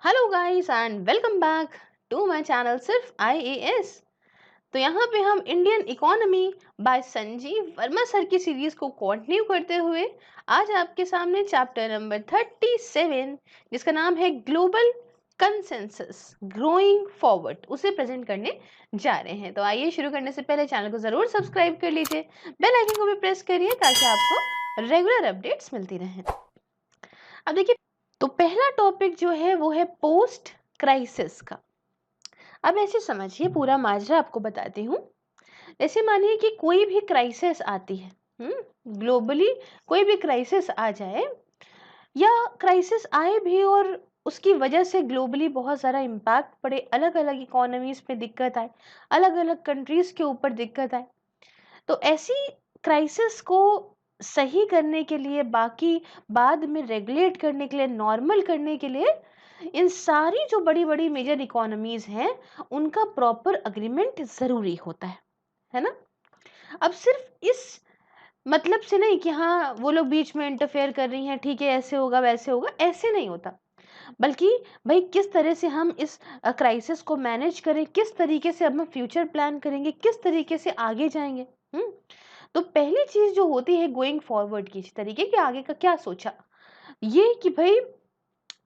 Hello guys and welcome back to my channel सिर्फ IAS. तो यहाँ पे हम Indian economy by Sanjeev Verma sir की सीरीज को कंटिन्यू करते हुए आज आपके सामने चैप्टर नंबर 37 जिसका नाम है ग्लोबल कंसेंसस ग्रोइंग फॉरवर्ड उसे प्रेजेंट करने जा रहे हैं। तो आइए शुरू करने से पहले चैनल को जरूर सब्सक्राइब कर लीजिए, बेल आइकन को भी प्रेस करिए ताकि आपको रेगुलर अपडेट्स मिलती रहें। अब देखिए, तो पहला टॉपिक जो है वो है पोस्ट क्राइसिस का। अब ऐसे समझिए, पूरा माजरा आपको बताती हूँ। ऐसे मानिए कि कोई भी क्राइसिस आती है, ग्लोबली कोई भी क्राइसिस आ जाए या क्राइसिस आए भी और उसकी वजह से ग्लोबली बहुत सारा इम्पैक्ट पड़े, अलग अलग इकोनॉमीज पे दिक्कत आए, अलग अलग कंट्रीज के ऊपर दिक्कत आए, तो ऐसी क्राइसिस को सही करने के लिए, बाकी बाद में रेगुलेट करने के लिए, नॉर्मल करने के लिए इन सारी जो बड़ी बड़ी मेजर इकोनॉमीज हैं उनका प्रॉपर अग्रीमेंट जरूरी होता है ना। अब सिर्फ इस मतलब से नहीं कि हाँ वो लोग बीच में इंटरफेयर कर रही हैं, ठीक है ऐसे होगा वैसे होगा, ऐसे नहीं होता। बल्कि भाई किस तरह से हम इस क्राइसिस को मैनेज करें, किस तरीके से अब हम फ्यूचर प्लान करेंगे, किस तरीके से आगे जाएंगे। तो पहली चीज जो होती है गोइंग फॉरवर्ड की, इस तरीके के आगे का क्या सोचा, ये कि भाई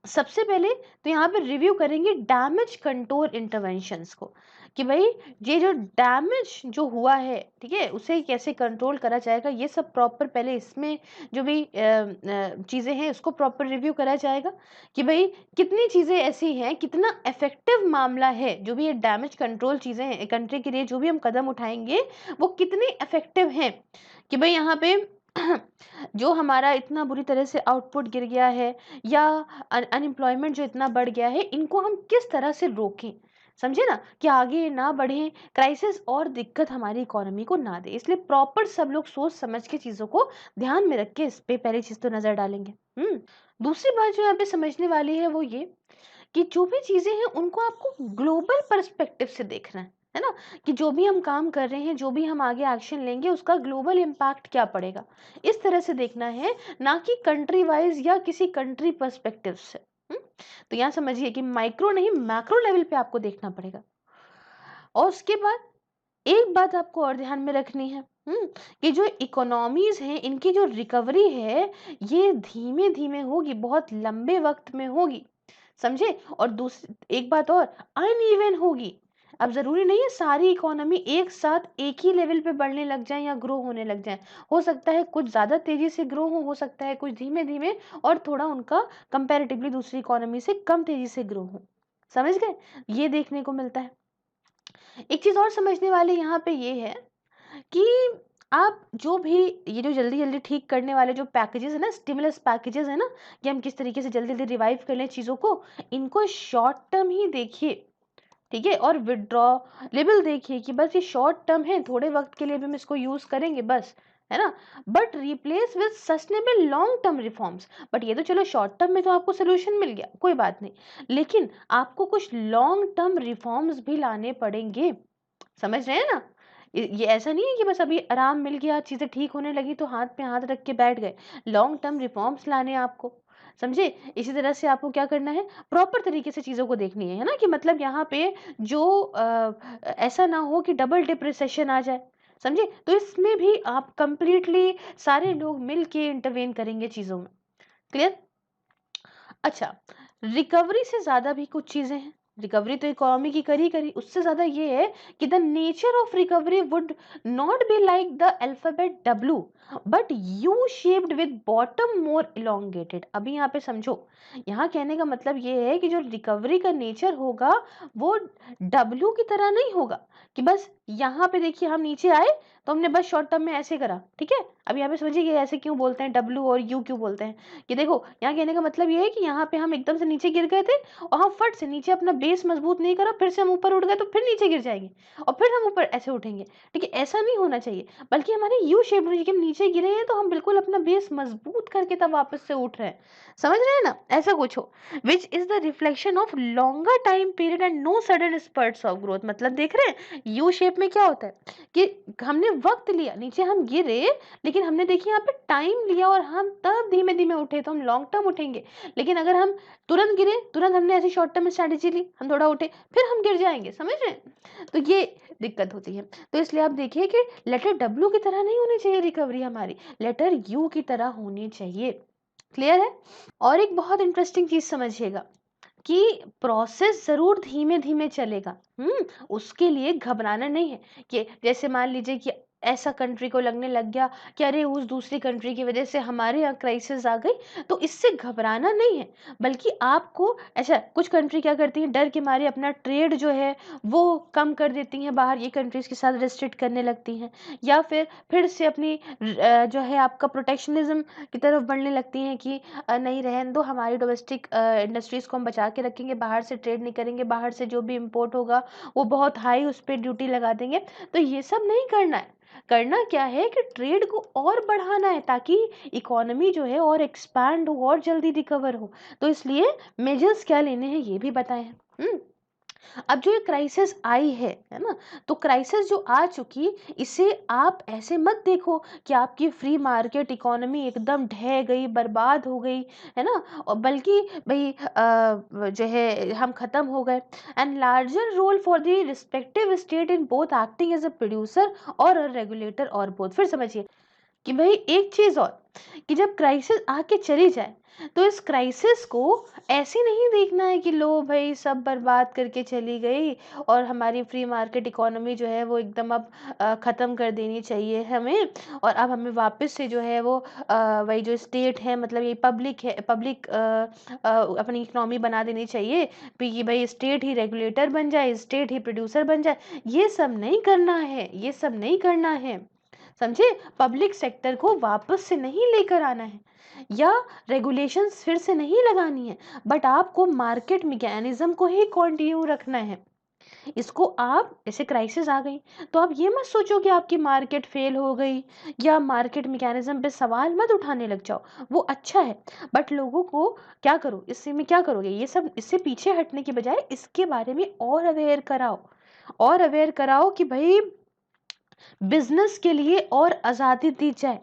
सबसे पहले तो यहाँ पे रिव्यू करेंगे डैमेज कंट्रोल इंटरवेंशंस को, कि भाई ये जो डैमेज जो हुआ है, ठीक है, उसे कैसे कंट्रोल करा जाएगा, ये सब प्रॉपर पहले इसमें जो भी चीज़ें हैं उसको प्रॉपर रिव्यू करा जाएगा कि भाई कितनी चीज़ें ऐसी हैं, कितना इफेक्टिव मामला है, जो भी ये डैमेज कंट्रोल चीज़ें हैं कंट्री के लिए, जो भी हम कदम उठाएंगे वो कितने इफेक्टिव हैं, कि भाई यहाँ पे जो हमारा इतना बुरी तरह से आउटपुट गिर गया है या अनएम्प्लॉयमेंट जो इतना बढ़ गया है, इनको हम किस तरह से रोकें, समझे ना, कि आगे ना बढ़े क्राइसिस और दिक्कत हमारी इकोनॉमी को ना दे। इसलिए प्रॉपर सब लोग सोच समझ के चीजों को ध्यान में रख के इस पे पहली चीज तो नजर डालेंगे। दूसरी बात जो यहाँ पे समझने वाली है वो ये कि जो भी चीजें हैं उनको आपको ग्लोबल पर्सपेक्टिव से देखना है ना, कि जो भी हम काम कर रहे हैं, जो भी हम आगे एक्शन लेंगे, उसका ग्लोबल इम्पैक्ट क्या पड़ेगा, इस तरह से देखना है, ना कि कंट्री वाइज या किसी कंट्री पर्सपेक्टिव से। तो यहाँ समझिए कि माइक्रो नहीं मैक्रो लेवल पे आपको देखना पड़ेगा। और उसके बाद एक बात आपको और ध्यान में रखनी है, कि जो इकोनॉमीज हैं इनकी जो रिकवरी है ये धीमे धीमे होगी, बहुत लंबे वक्त में होगी, समझे। और दूसरी एक बात और, अनइवन होगी। अब जरूरी नहीं है सारी इकोनॉमी एक साथ एक ही लेवल पे बढ़ने लग जाए या ग्रो होने लग जाए। हो सकता है कुछ ज्यादा तेजी से ग्रो हो सकता है कुछ धीमे धीमे, और थोड़ा उनका कंपैरेटिवली दूसरी इकोनॉमी से कम तेजी से ग्रो हो, समझ गए, ये देखने को मिलता है। एक चीज और समझने वाली यहाँ पे ये है कि आप जो भी ये जो जल्दी जल्दी ठीक करने वाले जो पैकेजेस है ना, स्टिमुलस पैकेजेस है ना, कि हम किस तरीके से जल्दी जल्दी रिवाइव कर लें चीजों को, इनको शॉर्ट टर्म ही देखिए, ठीक है, और विड्रॉलेबल देखिए कि बस ये शॉर्ट टर्म है, थोड़े वक्त के लिए भी हम इसको यूज करेंगे बस, है ना। But replace with sustainable long term reforms. But ये तो चलो शॉर्ट टर्म में तो आपको सोल्यूशन मिल गया, कोई बात नहीं, लेकिन आपको कुछ लॉन्ग टर्म रिफॉर्म्स भी लाने पड़ेंगे, समझ रहे हैं ना। ये ऐसा नहीं है कि बस अभी आराम मिल गया, चीजें ठीक होने लगी तो हाथ पे हाथ रख के बैठ गए, लॉन्ग टर्म रिफॉर्म्स लाने आपको, समझे। इसी तरह से आपको क्या करना है, प्रॉपर तरीके से चीजों को देखनी है ना, कि मतलब यहाँ पे जो ऐसा ना हो कि डबल डिप रिसेशन आ जाए, समझे। तो इसमें भी आप कंप्लीटली सारे लोग मिल के इंटरवेन करेंगे चीजों में, क्लियर। अच्छा, रिकवरी से ज्यादा भी कुछ चीजें हैं, रिकवरी तो इकोनॉमी की करी करी, उससे ज्यादा ये है कि the nature of recovery would not be like the alphabet W but U shaped with bottom more elongated. अभी यहाँ पे समझो, यहाँ कहने का मतलब ये है कि जो रिकवरी का नेचर होगा वो डब्ल्यू की तरह नहीं होगा, कि बस यहाँ पे देखिए हम नीचे आए तो हमने बस शॉर्ट टर्म में ऐसे करा, ठीक है। अब यहाँ पे समझिए ये ऐसे क्यों बोलते हैं, डब्ल्यू और यू क्यों बोलते हैं, कि देखो यहाँ कहने का मतलब ये है कि यहाँ पे हम एकदम से नीचे गिर गए थे और हम फट से नीचे अपना बेस मजबूत नहीं करा, फिर से हम ऊपर उठ गए तो फिर नीचे गिर जाएंगे और फिर हम ऊपर ऐसे उठेंगे, ठीक है, ऐसा नहीं होना चाहिए। बल्कि हमारे यू शेप होनी चाहिए कि हम नीचे गिरे हैं तो हम बिल्कुल अपना बेस मजबूत करके तब वापस से उठ रहे हैं, समझ रहे हैं ना, ऐसा कुछ हो, which is the reflection of longer time period and no sudden spurts of growth. मतलब देख रहे हैं यू शेप में क्या होता है कि हमने वक़्त लिया, नीचे हम गिरे, लेकिन हमने देखिए यहाँ पे टाइम लिया और हम तब धीमे-धीमे उठे, तो हम लॉन्ग टर्म उठेंगे। लेकिन अगर हम तुरंत गिरे, तुरंत हमने ऐसी शॉर्ट टर्म स्ट्रैटेजी ली, हम थोड़ा उठे, फिर हम गिर जाएँगे, समझ रहे हैं? तो ये दिक्कत होती है। तो इसलिए आप देखिए कि लेटर डब्ल्यू की तरह नहीं होनी चाहिए रिकवरी हमारी, लेटर यू की तरह होनी चाहिए। क्लियर है? और एक बहुत इंटरेस्टिंग चीज़ समझिएगा कि प्रोसेस ज़रूर धीमे-धीमे चलेगा, उसके लिए घबराना नहीं है कि जैसे मान लीजिए कि ऐसा कंट्री को लगने लग गया कि अरे उस दूसरी कंट्री की वजह से हमारे यहाँ क्राइसिस आ गई, तो इससे घबराना नहीं है। बल्कि आपको ऐसा कुछ कंट्री क्या करती हैं, डर के मारे अपना ट्रेड जो है वो कम कर देती हैं, बाहर ये कंट्रीज़ के साथ रिस्ट्रिक्ट करने लगती हैं, या फिर से अपनी जो है आपका प्रोटेक्शनिज़्म की तरफ बढ़ने लगती हैं कि नहीं रहने दो, हमारी डोमेस्टिक इंडस्ट्रीज़ को हम बचा के रखेंगे, बाहर से ट्रेड नहीं करेंगे, बाहर से जो भी इम्पोर्ट होगा वो बहुत हाई उस पे ड्यूटी लगा देंगे। तो ये सब नहीं करना है। करना क्या है कि ट्रेड को और बढ़ाना है ताकि इकोनॉमी जो है और एक्सपैंड हो और जल्दी रिकवर हो। तो इसलिए मेजर्स क्या लेने हैं ये भी बताए हैं। अब जो ये क्राइसिस आई है ना? तो क्राइसिस जो आ चुकी, इसे आप ऐसे मत देखो कि आपकी फ्री मार्केट इकोनॉमी एकदम ढह गई, बर्बाद हो गई, है ना? और बल्कि भई जो है हम खत्म हो गए। And larger role for the respective state in both acting as a producer और अ रेगुलेटर और बोथ। फिर समझिए कि भाई एक चीज़ और, कि जब क्राइसिस आके चली जाए, तो इस क्राइसिस को ऐसे नहीं देखना है कि लो भाई सब बर्बाद करके चली गई और हमारी फ्री मार्केट इकोनॉमी जो है वो एकदम अब ख़त्म कर देनी चाहिए हमें, और अब हमें वापस से जो है वो वही जो स्टेट है, मतलब ये पब्लिक है, पब्लिक अपनी इकोनॉमी बना देनी चाहिए कि भाई स्टेट ही रेगुलेटर बन जाए, स्टेट ही प्रोड्यूसर बन जाए। ये सब नहीं करना है, ये सब नहीं करना है, समझे? पब्लिक सेक्टर को वापस से नहीं लेकर आना है या रेगुलेशंस फिर से नहीं लगानी है, बट आपको मार्केट मैकेनिज्म को ही कंटिन्यू रखना है। इसको आप, जैसे क्राइसिस आ गई, तो आप ये मत सोचो कि आपकी मार्केट फेल हो गई या मार्केट मैकेनिज्म पे सवाल मत उठाने लग जाओ, वो अच्छा है, बट लोगों को क्या करो, इससे में क्या करोगे, ये सब इससे पीछे हटने के बजाय इसके बारे में और अवेयर कराओ, और अवेयर कराओ कि भाई बिज़नेस के लिए और आज़ादी दी जाए,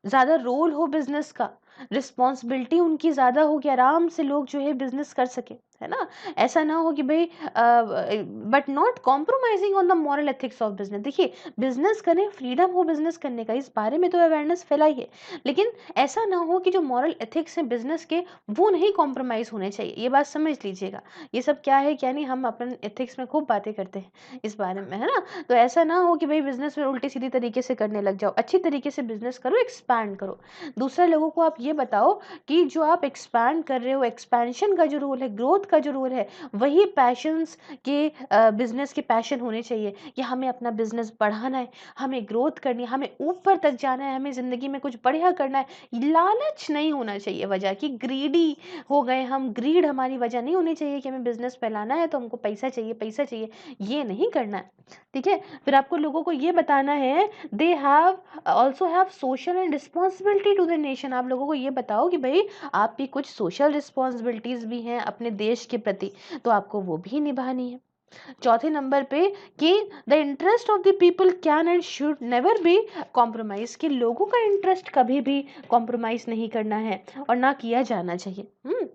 ज़्यादा रोल हो बिज़नेस का, रिस्पॉन्सिबिलिटी उनकी ज़्यादा हो कि आराम से लोग जो है बिज़नेस कर सकें, है ना? ऐसा ना हो कि भई but not compromising on the moral ethics of business. देखिए, बिज़नेस करें, फ्रीडम हो बिज़नेस करने का, इस बारे में तो अवेयरनेस फैलाई है। लेकिन ऐसा ना हो कि जो मॉरल एथिक्स हैं बिज़नेस के, वो नहीं कॉम्प्रोमाइज़ होने चाहिए। ये बात समझ लीजिएगा। ये सब क्या है, क्या नहीं, हम अपन एथिक्स में खूब बातें करते हैं इस बारे में, है ना? तो ऐसा ना हो कि भई बिज़नेस में उल्टी-सीधी तरीके से करने लग जाओ। अच्छी तरीके से बिज़नेस करो, एक्सपैंड करो। दूसरे लोगों को आप ये बताओ कि जो आप एक्सपैंड कर रहे हो, एक्सपेंशन का जो रूल है, ग्रोथ का जो रूल है, वही पैशंस के बिज़नेस के पैशन होने चाहिए कि हमें अपना बिज़नेस बढ़ाना है, हमें ग्रोथ करनी है, हमें ऊपर तक जाना है, हमें ज़िंदगी में कुछ बढ़िया करना है। लालच नहीं होना चाहिए वजह कि ग्रीडी हो गए हम, ग्रीड हमारी वजह नहीं होनी चाहिए कि हमें बिज़नेस फैलाना है तो हमको पैसा चाहिए, पैसा चाहिए, ये नहीं करना है, ठीक है? फिर आपको लोगों को ये बताना है, they have also have social and responsibility to the nation. आप लोगों को ये बताओ कि भाई आपकी कुछ सोशल रिस्पॉन्सिबिलिटीज भी हैं अपने देश के प्रति, तो आपको वो भी निभानी है। चौथे नंबर पे कि the interest of the people can and should never be compromise, कि लोगों का इंटरेस्ट कभी भी कॉम्प्रोमाइज नहीं करना है और ना किया जाना चाहिए।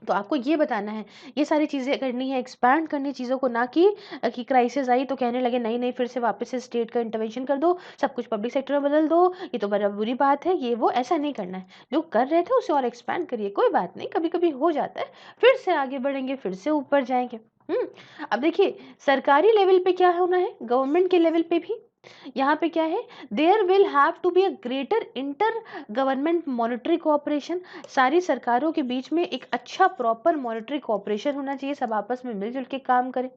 तो आपको ये बताना है, ये सारी चीज़ें करनी है, एक्सपैंड करनी चीज़ों को, ना कि क्राइसिस आई तो कहने लगे नहीं नहीं फिर से वापस से स्टेट का इंटरवेंशन कर दो, सब कुछ पब्लिक सेक्टर में बदल दो, ये तो बड़ा बुरी बात है, ये वो ऐसा नहीं करना है। जो कर रहे थे उसे और एक्सपैंड करिए, कोई बात नहीं, कभी कभी हो जाता है, फिर से आगे बढ़ेंगे, फिर से ऊपर जाएंगे। अब देखिए सरकारी लेवल पे क्या होना है, गवर्नमेंट के लेवल पे भी यहाँ पे क्या है, there will have to be a greater inter government monetary cooperation. सारी सरकारों के बीच में एक अच्छा प्रॉपर मॉनिटरी कोऑपरेशन होना चाहिए, सब आपस में मिलजुल के काम करें।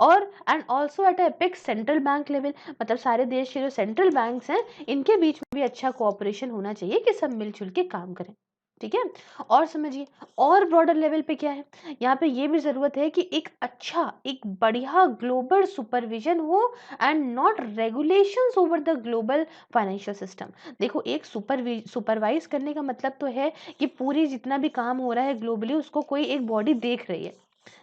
और and also eight apex central bank level, मतलब सारे देश के जो सेंट्रल बैंक्स हैं इनके बीच में भी अच्छा कोऑपरेशन होना चाहिए कि सब मिलजुल के काम करें, ठीक है? और समझिए, और ब्रॉडर लेवल पे क्या है, यहाँ पे ये भी ज़रूरत है कि एक अच्छा, एक बढ़िया ग्लोबल सुपरविजन हो and not regulations over the global financial system. देखो एक सुपरवाइज करने का मतलब तो है कि पूरी जितना भी काम हो रहा है ग्लोबली उसको कोई एक बॉडी देख रही है,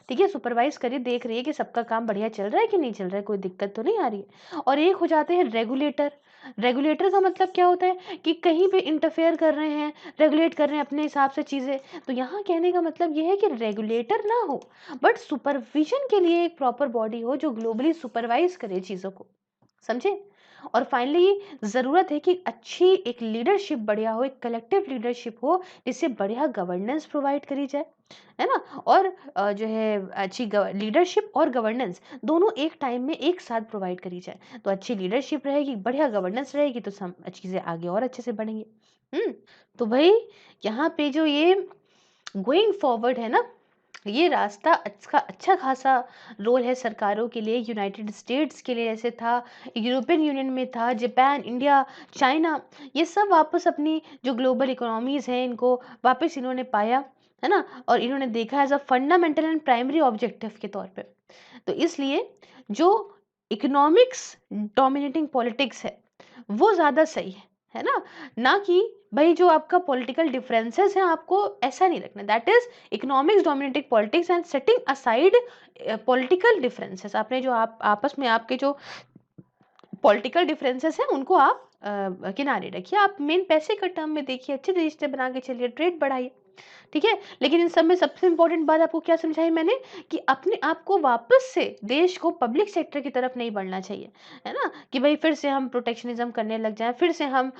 ठीक है, सुपरवाइज करिए, देख रही है कि सबका काम बढ़िया चल रहा है कि नहीं चल रहा है, कोई दिक्कत तो नहीं आ रही है। और एक हो जाते हैं रेगुलेटर। रेगुलेटर का मतलब क्या होता है कि कहीं पे इंटरफेयर कर रहे हैं, रेगुलेट कर रहे हैं अपने हिसाब से चीज़ें। तो यहाँ कहने का मतलब ये है कि रेगुलेटर ना हो, बट सुपरविजन के लिए एक प्रॉपर बॉडी हो जो ग्लोबली सुपरवाइज करे चीज़ों को, समझे। और फाइनली ज़रूरत है कि अच्छी एक लीडरशिप बढ़िया हो, एक कलेक्टिव लीडरशिप हो, जिससे बढ़िया गवर्नेंस प्रोवाइड करी जाए, है ना। और जो है अच्छी लीडरशिप और गवर्नेंस दोनों एक टाइम में एक साथ प्रोवाइड करी जाए, तो अच्छी लीडरशिप रहेगी, बढ़िया गवर्नेंस रहेगी, तो सब चीज़ें आगे और अच्छे से बढ़ेंगी। तो भाई यहाँ पे जो ये गोइंग फॉरवर्ड है ना, ये रास्ता अच्छा खासा रोल है सरकारों के लिए, यूनाइटेड स्टेट्स के लिए जैसे था, यूरोपियन यूनियन में था, जापान, इंडिया, चाइना, ये सब वापस अपनी जो ग्लोबल इकोनॉमीज हैं इनको वापस इन्होंने पाया, है ना। और इन्होंने देखा as a fundamental and primary objective के तौर पे। तो इसलिए जो इकोनॉमिक्स डोमिनेटिंग पॉलिटिक्स है वो ज़्यादा सही है ना। ना कि भाई जो आपका पॉलिटिकल डिफरेंसेस हैं आपको ऐसा नहीं रखना, that is economics dominating politics and setting aside political differences. आपने जो आप आपस में आपके जो पॉलिटिकल डिफरेंसेस हैं उनको आप किनारे रखिए, आप मेन पैसे का टर्म में देखिए, अच्छे रिश्ते बना के चलिए, ट्रेड बढ़ाइए, ठीक है। लेकिन इन सब में सबसे इंपॉर्टेंट बात आपको क्या समझाई मैंने, कि अपने आप को वापस से देश को पब्लिक सेक्टर की तरफ नहीं बढ़ना चाहिए, है ना। कि भाई फिर से हम प्रोटेक्शनिज्म करने लग जाएं, फिर से हम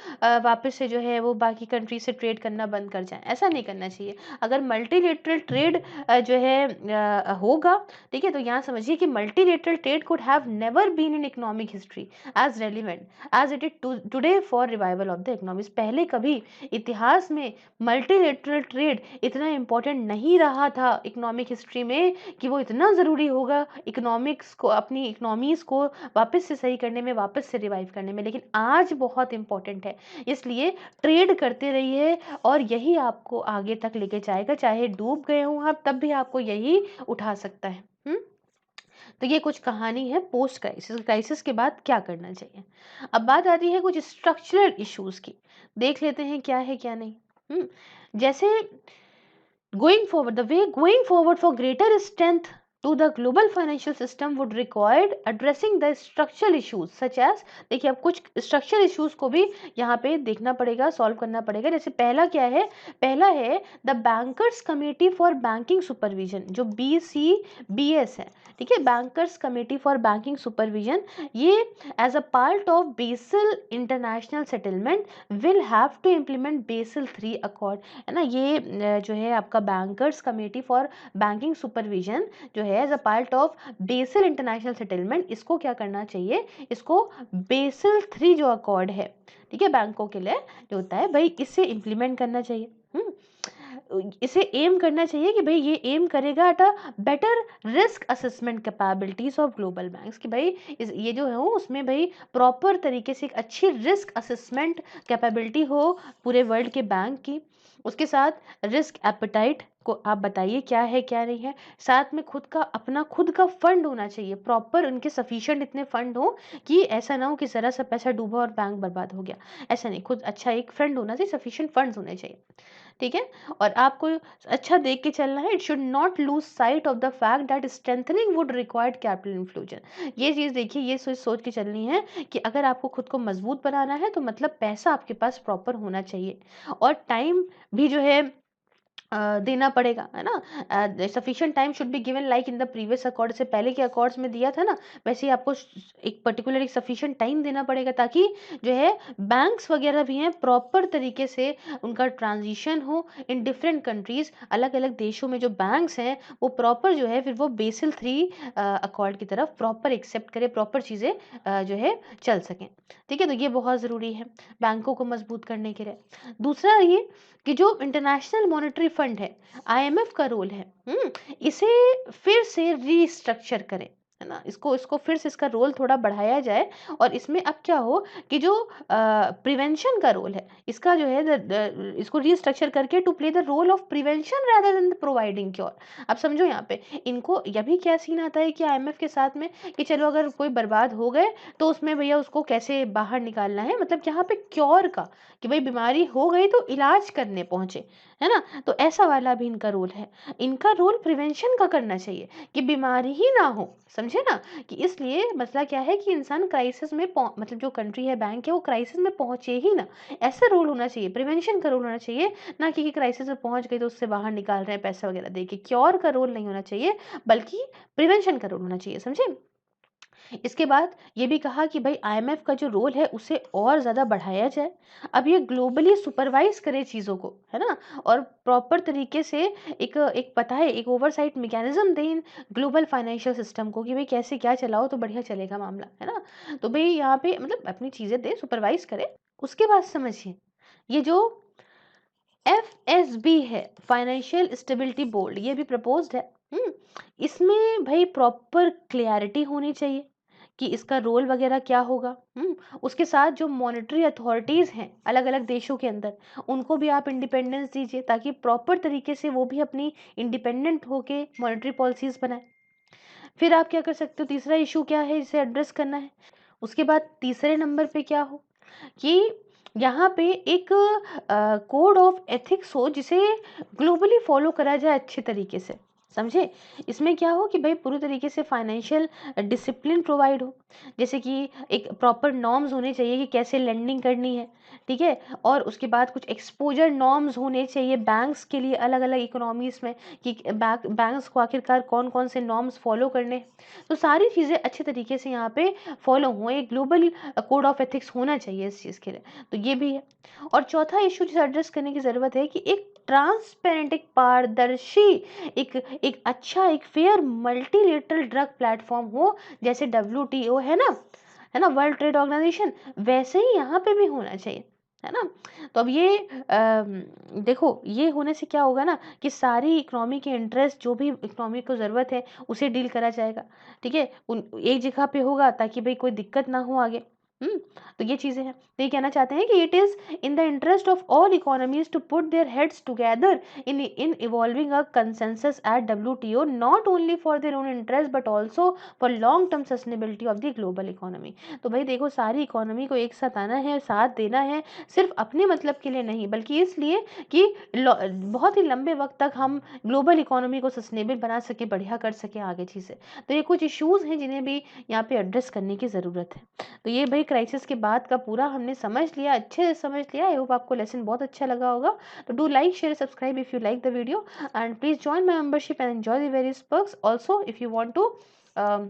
वापस से जो है वो बाकी कंट्री से ट्रेड करना बंद कर जाएं, ऐसा नहीं करना चाहिए। अगर मल्टीलेटरल ट्रेड जो है होगा, ठीक है, तो यहाँ समझिए कि multilateral trade could have never been in economic history as relevant as it is today for revival of the economies. पहले कभी इतिहास में मल्टीलेटरल ट्रेड इतना इम्पोर्टेंट नहीं रहा था इकोनॉमिक हिस्ट्री में कि वो इतना ज़रूरी होगा इकोनॉमिक्स को, अपनी इकोनॉमीज को वापस से सही करने में, वापस से रिवाइव करने में। लेकिन आज बहुत इम्पोर्टेंट है, इसलिए ट्रेड करते रहिए और यही आपको आगे तक लेके जाएगा। चाहे डूब गए हो आप तब भी आपको यही उठा सकता है। तो ये कुछ कहानी है पोस्ट क्राइसिस। क्राइसिस के बाद क्या करना चाहिए। अब बात आती है कुछ स्ट्रक्चरल इश्यूज की, देख लेते हैं क्या है क्या नहीं। जैसे going forward for greater strength to the global financial system would require addressing the structural issues such as, देखिए अब कुछ स्ट्रक्चरल इश्यूज को भी यहाँ पे देखना पड़ेगा, सॉल्व करना पड़ेगा। जैसे पहला क्या है, पहला है the bankers committee for banking supervision, जो BCBS है, ठीक है, bankers committee for banking supervision. ये as a part of Basel international settlement will have to implement Basel 3 accord, है ना। ये जो है आपका bankers committee for banking supervision जो है as a part of Basel international settlement, इसको क्या करना चाहिए, इसको बेसिल 3 जो अकॉर्ड है, ठीक है, बैंकों के लिए जो होता है भाई, इसे इम्प्लीमेंट करना चाहिए। इसे एम करना चाहिए कि भाई ये एम करेगा at a better risk assessment capabilities of global banks, कि भाई ये जो है उसमें भाई प्रॉपर तरीके से एक अच्छी रिस्क असेसमेंट कैपेबिलिटी हो पूरे वर्ल्ड के बैंक की। उसके साथ रिस्क एपेटाइट को आप बताइए क्या है क्या नहीं है। साथ में खुद का अपना खुद का फंड होना चाहिए, प्रॉपर उनके सफिशिएंट इतने फंड हो कि ऐसा ना हो कि ज़रा सा पैसा डूबा और बैंक बर्बाद हो गया, ऐसा नहीं। खुद अच्छा एक फंड होना चाहिए, सफिशिएंट फंड्स होने चाहिए, ठीक है। और आपको अच्छा देख के चलना है, it should not lose sight of the fact that strengthening would required capital infusion. ये चीज़ देखिए, ये सोच के चलनी है कि अगर आपको खुद को मजबूत बनाना है तो मतलब पैसा आपके पास प्रॉपर होना चाहिए, और टाइम भी जो है देना पड़ेगा, है ना। Sufficient time should be given like in the previous accord, से पहले के अकॉर्ड्स में दिया था ना, वैसे ही आपको एक पर्टिकुलर एक सफिशिएंट टाइम देना पड़ेगा, ताकि जो है बैंक्स वगैरह भी हैं प्रॉपर तरीके से उनका ट्रांजिशन हो इन डिफरेंट कंट्रीज। अलग अलग देशों में जो बैंक्स हैं वो प्रॉपर जो है फिर वो बेसिल 3 अकॉर्ड की तरफ प्रॉपर एक्सेप्ट करें, प्रॉपर चीज़ें जो है चल सकें, ठीक है। तो ये बहुत ज़रूरी है बैंकों को मजबूत करने के लिए। दूसरा ये कि जो इंटरनेशनल मॉनेटरी फंड है, IMF का रोल है, इसे फिर से रीस्ट्रक्चर करें, है ना। इसको इसको फिर से इसका रोल थोड़ा बढ़ाया जाए, और इसमें अब क्या हो कि जो प्रिवेंशन का रोल है इसका जो है इसको रीस्ट्रक्चर करके to play the role of prevention rather than providing cure. अब समझो यहाँ पे इनको यह भी क्या सीन आता है कि IMF के साथ में कि चलो अगर कोई बर्बाद हो गए तो उसमें भैया उसको कैसे बाहर निकालना है, मतलब यहाँ पे क्योर का, कि भाई बीमारी हो गई तो इलाज करने पहुंचे, है ना? तो ऐसा वाला भी इनका रोल है। इनका रोल प्रिवेंशन का करना चाहिए कि बीमारी ही ना हो, समझे ना? कि इसलिए मसला क्या है कि इंसान क्राइसिस में मतलब जो कंट्री है, बैंक है, वो क्राइसिस में पहुँचे ही ना, ऐसा रोल होना चाहिए, प्रिवेंशन का रोल होना चाहिए, ना कि क्राइसिस में पहुँच गई तो उससे बाहर निकाल रहे हैं पैसा वगैरह दे के। क्योर का रोल नहीं होना चाहिए, बल्कि प्रिवेंशन का रोल होना चाहिए, समझे? इसके बाद ये भी कहा कि भाई आईएमएफ का जो रोल है उसे और ज़्यादा बढ़ाया जाए। अब ये ग्लोबली सुपरवाइज़ करे चीज़ों को, है ना? और प्रॉपर तरीके से एक एक पता है एक ओवरसाइट मैकेनिज़्म दें इन ग्लोबल फाइनेंशियल सिस्टम को कि भाई कैसे क्या चलाओ तो बढ़िया चलेगा मामला, है ना? तो भई यहाँ पे मतलब अपनी चीज़ें दें, सुपरवाइज़ करें। उसके बाद समझिए, ये जो एफएसबी है, फाइनेंशियल स्टेबिलिटी बोर्ड, ये भी प्रपोज्ड है। इसमें भाई प्रॉपर क्लैरिटी होनी चाहिए कि इसका रोल वगैरह क्या होगा। उसके साथ जो मॉनेटरी अथॉरिटीज़ हैं अलग अलग देशों के अंदर, उनको भी आप इंडिपेंडेंस दीजिए ताकि प्रॉपर तरीके से वो भी अपनी इंडिपेंडेंट होके मॉनेटरी पॉलिसीज़ बनाए। फिर आप क्या कर सकते हो, तीसरा इशू क्या है इसे एड्रेस करना है। उसके बाद तीसरे नंबर पे क्या हो कि यहाँ पे एक कोड ऑफ एथिक्स हो जिसे ग्लोबली फॉलो करा जाए अच्छे तरीके से, समझे? इसमें क्या हो कि भाई पूरी तरीके से फाइनेंशियल डिसिप्लिन प्रोवाइड हो, जैसे कि एक प्रॉपर नॉर्म्स होने चाहिए कि कैसे लेंडिंग करनी है, ठीक है? और उसके बाद कुछ एक्सपोजर नॉर्म्स होने चाहिए बैंक्स के लिए अलग अलग इकोनॉमीज में कि बैंक्स को आखिरकार कौन कौन से नॉर्म्स फॉलो करने। तो सारी चीज़ें अच्छे तरीके से यहाँ पे फॉलो हों, एक ग्लोबल कोड ऑफ एथिक्स होना चाहिए इस चीज़ के लिए। तो ये भी है। और चौथा इश्यू जिसे एड्रेस करने की ज़रूरत है कि एक ट्रांसपेरेंट, एक पारदर्शी, एक एक अच्छा, एक फेयर मल्टीलेटरल ड्रग प्लेटफॉर्म हो, जैसे डब्ल्यूटीओ है ना, वर्ल्ड ट्रेड ऑर्गेनाइजेशन, वैसे ही यहाँ पे भी होना चाहिए, है ना? तो अब ये देखो ये होने से क्या होगा ना कि सारी इकोनॉमी के इंटरेस्ट, जो भी इकोनॉमी को ज़रूरत है उसे डील करा जाएगा, ठीक है? उन एक जगह पे होगा ताकि भाई कोई दिक्कत ना हो आगे। हुँ, तो ये चीज़ें हैं। तो ये कहना चाहते हैं कि it is in the interest of all economies to put their heads together in evolving a consensus at WTO, not only for their own interest but also for long term sustainability of the global economy। तो भाई देखो सारी economy को एक साथ आना है, साथ देना है, सिर्फ अपने मतलब के लिए नहीं, बल्कि इसलिए कि बहुत ही लंबे वक्त तक हम ग्लोबल इकोनॉमी को सस्टेनेबल बना सके, बढ़िया कर सके आगे चीज़ें। तो ये कुछ इश्यूज़ हैं जिन्हें भी यहाँ पे एड्रेस करने की ज़रूरत है। तो ये भाई क्राइसिस के बाद का पूरा हमने समझ लिया, अच्छे से समझ लिया। आई होप आपको लेसन बहुत अच्छा लगा होगा। तो do like, share, subscribe if you like the video, and please join my membership and enjoy the various perks. Also, if you want to um,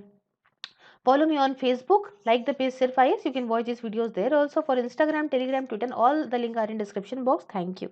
follow me on Facebook, like the page Sirf IS, you can watch these videos there. Also for Instagram, Telegram, Twitter, all the link are in description box. Thank you.